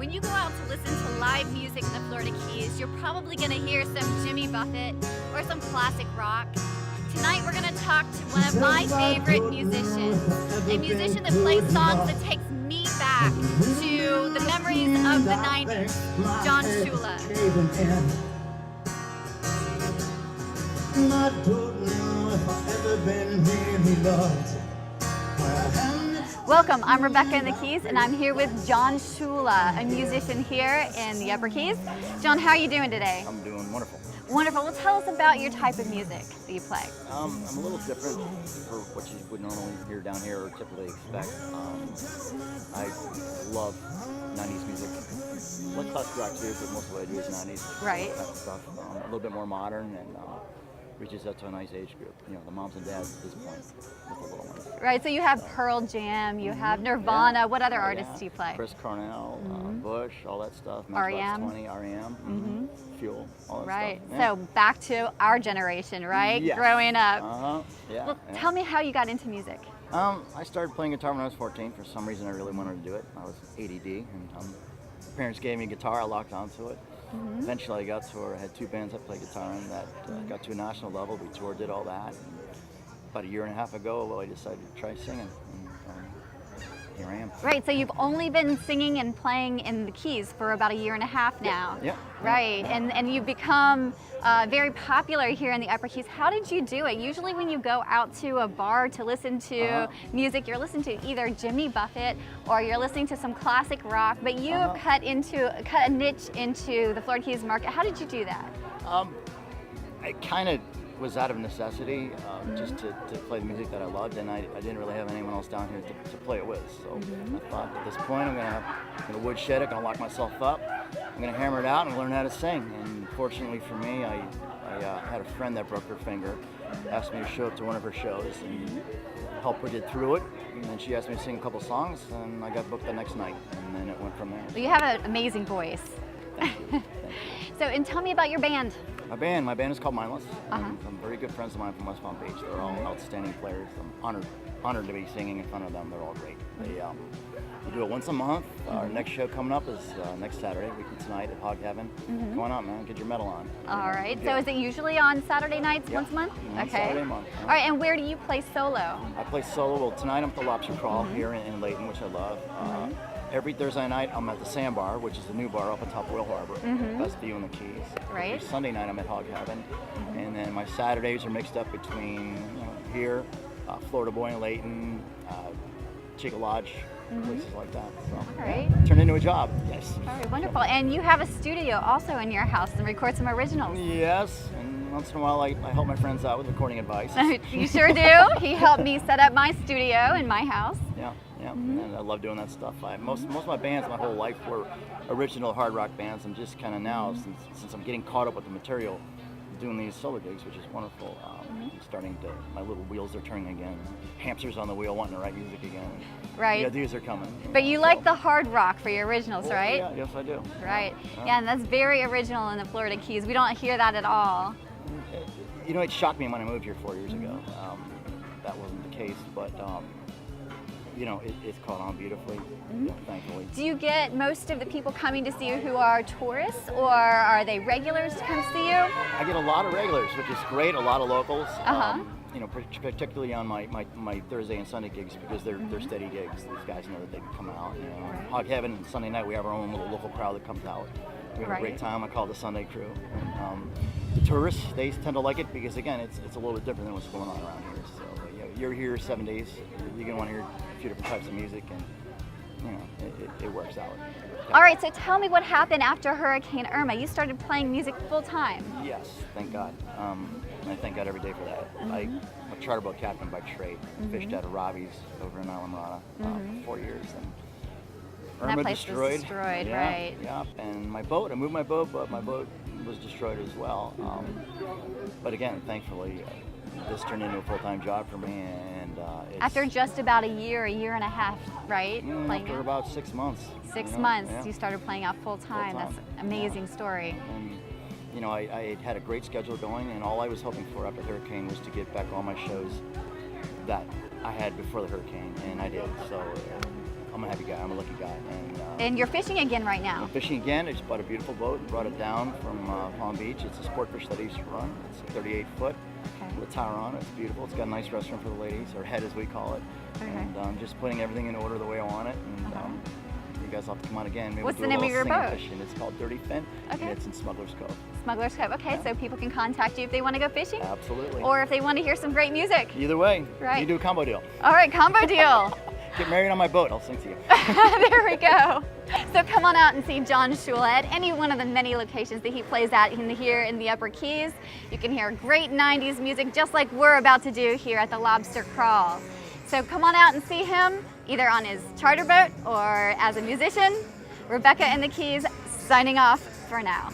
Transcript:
When you go out to listen to live music in the Florida Keys, you're probably going to hear some Jimmy Buffett or some classic rock. Tonight we're going to talk to one of my favorite musicians, a musician that plays songs that takes me back to the memories of the 90s, John Ciulla. I don't know if I've ever been really loved. Welcome, I'm Rebekah in the Keys, and I'm here with John Ciulla, a musician here in the Upper Keys. John, how are you doing today? I'm doing wonderful. Wonderful. Well, tell us about your type of music that you play. I'm a little different for what you would normally hear down here or typically expect. I love 90s music. Like classic rock too, but most of what I do is 90s. Right. That kind of stuff. A little bit more modern and reaches out to a nice age group. You know, the moms and dads at this point with the little ones. Right, so you have Pearl Jam, you have Nirvana. Yeah. What other artists do you play? Chris Cornell, Bush, all that stuff. R.E.M. 20, R.E.M. Fuel, all that right. stuff. Yeah. So back to our generation, right? Yes. Growing up. Yeah. Well, yeah. tell me how you got into music. I started playing guitar when I was 14. For some reason, I really wanted to do it. I was ADD, and parents gave me a guitar. I locked onto it. Eventually, I got to where I had two bands I played guitar in that got to a national level. We toured, did all that. And about a year and a half ago, I decided to try singing, and here I am. Right, so you've only been singing and playing in the Keys for about a year and a half now. Yeah. Right, and you've become very popular here in the Upper Keys. How did you do it? Usually when you go out to a bar to listen to music, you're listening to either Jimmy Buffett or you're listening to some classic rock, but you have cut a niche into the Florida Keys market. How did you do that? I kind of was out of necessity just to play the music that I loved, and I didn't really have anyone else down here to play it with. So I thought at this point I'm going to woodshed it, going to lock myself up, I'm going to hammer it out and learn how to sing. And fortunately for me, I had a friend that broke her finger, asked me to show up to one of her shows and help her get through it. And then she asked me to sing a couple songs, and I got booked the next night, and then it went from there. Well, you have an amazing voice. Thank you. Thank you. So, and tell me about your band. My band is called Mindless. Some very good friends of mine from West Palm Beach. They're all outstanding players. I'm honored to be singing in front of them. They're all great. We do it once a month. Our next show coming up is next Saturday, week from tonight at Hog Heaven. Come on out, man. Get your medal on. All right. So is it usually on Saturday nights once a month? Okay. Saturday a month. All right. And where do you play solo? I play solo. Well, tonight I'm at the Lobster Crawl here in Layton, which I love. Every Thursday night I'm at the Sandbar, which is the new bar up on top of Whale Harbor. Best view in the Keys. Right. Every Sunday night I'm at Hog Heaven. And then my Saturdays are mixed up between here, Florida Boy in Layton, Chica Lodge, places like that. So, All right. Turned into a job. Yes. All right. Wonderful. And you have a studio also in your house and record some originals. Yes. And once in a while I help my friends out with recording advice. You sure do. He helped me set up my studio in my house. Yeah. And I love doing that stuff. Most of my bands my whole life were original hard rock bands. I'm just kind of now, since I'm getting caught up with the material, doing these solo gigs, which is wonderful. My little wheels are turning again. Hamsters on the wheel wanting to write music again. Right. The ideas are coming. But you like the hard rock for your originals, right? Yeah, yes I do. Right. Yeah, and that's very original in the Florida Keys. We don't hear that at all. It shocked me when I moved here 4 years ago. That wasn't the case, but it's caught on beautifully, thankfully. Do you get most of the people coming to see you who are tourists, or are they regulars to come see you? I get a lot of regulars, which is great, a lot of locals. Particularly on my Thursday and Sunday gigs, because they're steady gigs. These guys know that they can come out. Hog Heaven, Sunday night, we have our own little local crowd that comes out. We have a great time. I call it the Sunday crew. And, the tourists, they tend to like it because, again, it's a little bit different than what's going on around here. So you're here 7 days. You're going to want to hear a few different types of music, and it works out. All right, so tell me what happened after Hurricane Irma. You started playing music full time. Yes, thank God. And I thank God every day for that. I'm a charter boat captain by trade. Fished out of Robbie's over in Islamorada for 4 years. And Irma that place destroyed. Was destroyed, yeah, right? Yeah, and my boat. I moved my boat, but my boat was destroyed as well. But again, thankfully, this turned into a full-time job for me, and after just about a year and a half, right? After about 6 months. 6 months, you started playing out full-time. That's an amazing story. And I had a great schedule going, and all I was hoping for after the hurricane was to get back all my shows that I had before the hurricane, and I did. So I'm a happy guy. I'm a lucky guy. And you're fishing again right now. I'm fishing again. I just bought a beautiful boat and brought it down from Palm Beach. It's a sport fish that I used to run. It's 38 foot with a tower on it. It's beautiful. It's got a nice restaurant for the ladies, or head as we call it. And just putting everything in order the way I want it. And you guys will have to come out again. Maybe What's we'll the do a name of your little boat? singing fishing. It's called Dirty Fin, and it's in Smuggler's Cove. Smuggler's Cove. Okay, so people can contact you if they want to go fishing? Absolutely. Or if they want to hear some great music. Either way, Right. you do a combo deal. All right, combo deal. Get married on my boat. I'll sing to you. There we go. So come on out and see John Ciulla at any one of the many locations that he plays at here in the Upper Keys. You can hear great 90s music just like we're about to do here at the Lobster Crawl. So come on out and see him either on his charter boat or as a musician. Rebekah and the Keys signing off for now.